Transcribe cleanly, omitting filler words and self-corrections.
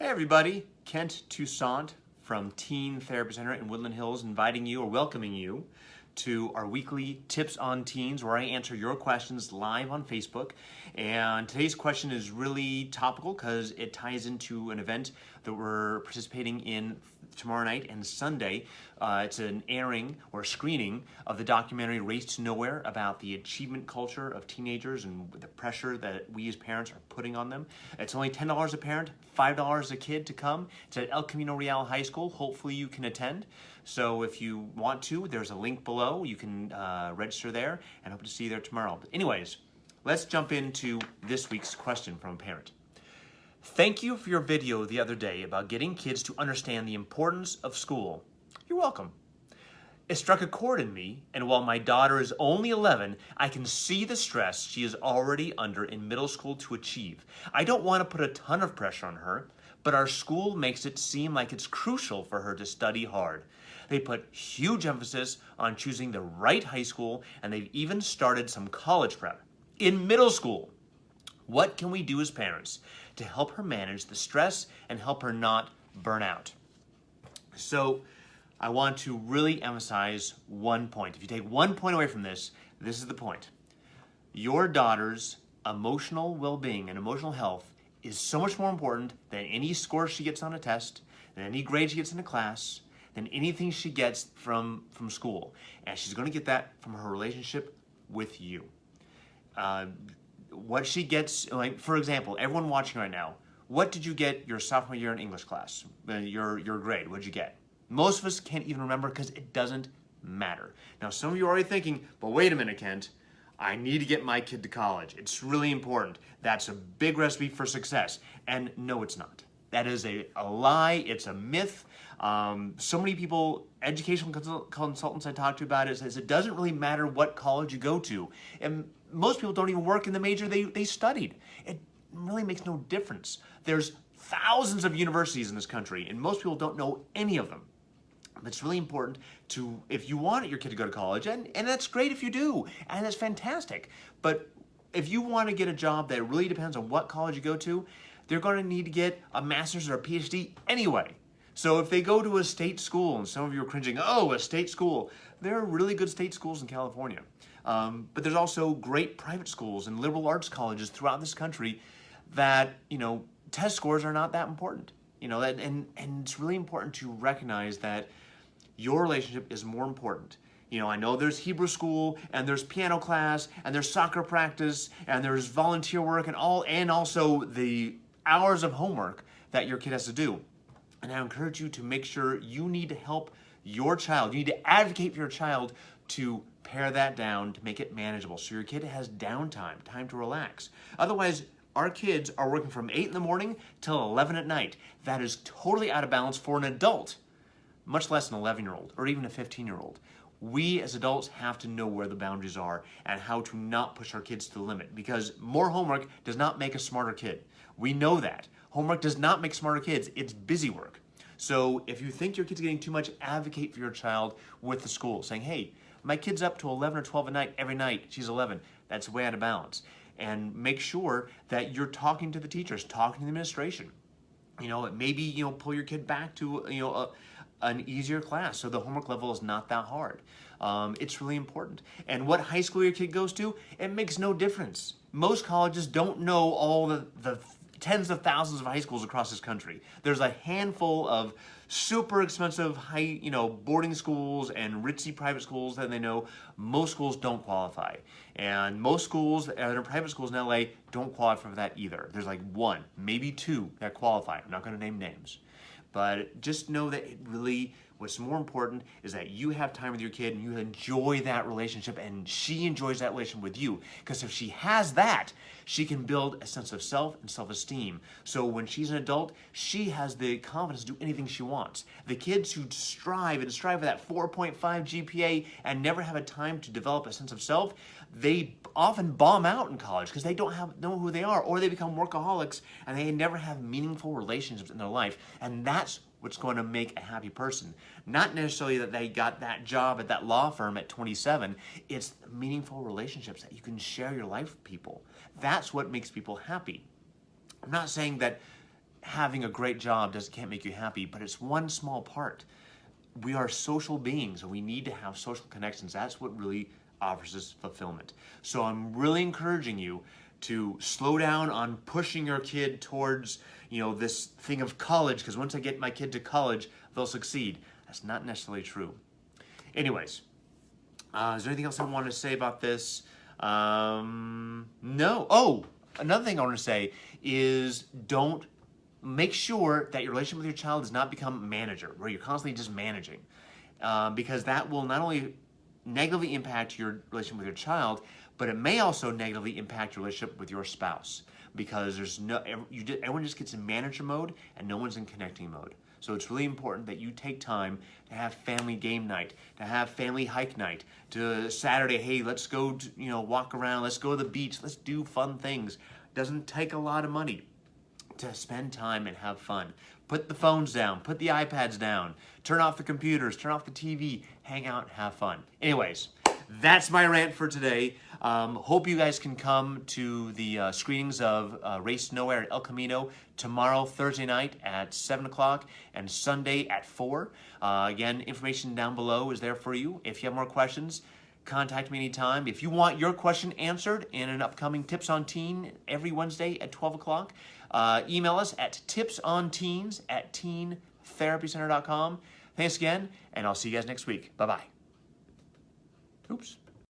Hey everybody, Kent Toussaint from Teen Therapy Center in Woodland Hills inviting you or welcoming you to our weekly Tips on Teens where I answer your questions live on Facebook. And today's question is really topical because it ties into an event that we're participating in tomorrow night and Sunday. It's an airing or screening of the documentary Race to Nowhere about the achievement culture of teenagers and the pressure that we as parents are putting on them. It's only $10 a parent, $5 a kid to come. It's at El Camino Real High School. Hopefully you can attend. So if you want to, there's a link below. You can register there and hope to see you there tomorrow. But anyways, let's jump into this week's question from a parent. Thank you for your video the other day about getting kids to understand the importance of school. You're welcome. It struck a chord in me, and while my daughter is only 11, I can see the stress she is already under in middle school to achieve. I don't want to put a ton of pressure on her, but our school makes it seem like it's crucial for her to study hard. They put huge emphasis on choosing the right high school, and they've even started some college prep. In middle school, what can we do as parents to help her manage the stress and help her not burn out? So I want to really emphasize one point. If you take one point away from this, this is the point. Your daughter's emotional well-being and emotional health is so much more important than any score she gets on a test, than any grade she gets in a class, than anything she gets from school. And she's going to get that from her relationship with you. What she gets, like for example, everyone watching right now, what did you get your sophomore year in English class? Your grade, what did you get? Most of us can't even remember because it doesn't matter. Now, some of you are already thinking, but wait a minute, Kent, I need to get my kid to college. It's really important. That's a big recipe for success. And no, it's not. That is a lie. It's a myth. So many people, educational consultants I talk to about it, says it doesn't really matter what college you go to. And most people don't even work in the major they studied. It really makes no difference. There's thousands of universities in this country, and most people don't know any of them. But it's really important to, if you want your kid to go to college, and that's great if you do, and that's fantastic. But if you want to get a job that really depends on what college you go to, they're going to need to get a master's or a PhD anyway. So if they go to a state school, and some of you are cringing, oh, a state school, there are really good state schools in California. But there's also great private schools and liberal arts colleges throughout this country that, test scores are not that important. And it's really important to recognize that your relationship is more important. I know there's Hebrew school, and there's piano class, and there's soccer practice, and there's volunteer work, and also the hours of homework that your kid has to do. And I encourage you to make sure you need to help your child. You need to advocate for your child to pare that down to make it manageable so your kid has downtime, time to relax. Otherwise, our kids are working from 8 in the morning till 11 at night. That is totally out of balance for an adult, much less an 11-year-old or even a 15-year-old. We as adults have to know where the boundaries are and how to not push our kids to the limit, because more homework does not make a smarter kid. We know that. Homework does not make smarter kids. It's busy work. So if you think your kid's getting too much, advocate for your child with the school, saying, hey, my kid's up to 11 or 12 at night every night. She's 11. That's way out of balance. And make sure that you're talking to the teachers, talking to the administration. Maybe, pull your kid back to, an easier class so the homework level is not that hard. It's really important. And what high school your kid goes to, it makes no difference. Most colleges don't know all the tens of thousands of high schools across this country. There's a handful of super expensive boarding schools and ritzy private schools that they know. Most schools don't qualify. And most schools that are private schools in LA don't qualify for that either. There's like one, maybe two that qualify. I'm not going to name names. But just know that what's more important is that you have time with your kid and you enjoy that relationship and she enjoys that relationship with you. Because if she has that, she can build a sense of self and self-esteem. So when she's an adult, she has the confidence to do anything she wants. The kids who strive for that 4.5 GPA and never have a time to develop a sense of self, they often bomb out in college because they don't know who they are, or they become workaholics and they never have meaningful relationships in their life. And that's what's going to make a happy person. Not necessarily that they got that job at that law firm at 27. It's meaningful relationships that you can share your life with people. That's what makes people happy. I'm not saying that having a great job can't make you happy, but it's one small part. We are social beings and we need to have social connections. That's what really offers us fulfillment. So I'm really encouraging you to slow down on pushing your kid towards, this thing of college, because once I get my kid to college, they'll succeed. That's not necessarily true. Anyways, is there anything else I want to say about this? No. Oh, another thing I want to say is make sure that your relationship with your child does not become manager, where you're constantly just managing, because that will not only negatively impact your relationship with your child, but it may also negatively impact your relationship with your spouse, because everyone just gets in manager mode and no one's in connecting mode. So it's really important that you take time to have family game night, to have family hike night, to Saturday, hey, let's go, walk around, let's go to the beach, let's do fun things. It doesn't take a lot of money to spend time and have fun. Put the phones down, put the iPads down, turn off the computers, turn off the TV, hang out, have fun. Anyways, that's my rant for today. Hope you guys can come to the screenings of Race Nowhere at El Camino tomorrow, Thursday night at 7 o'clock and Sunday at 4. Again, information down below is there for you. If you have more questions, contact me anytime. If you want your question answered in an upcoming Tips on Teen every Wednesday at 12 o'clock, email us at tipsonteens@teentherapycenter.com. Thanks again, and I'll see you guys next week. Bye-bye. Oops.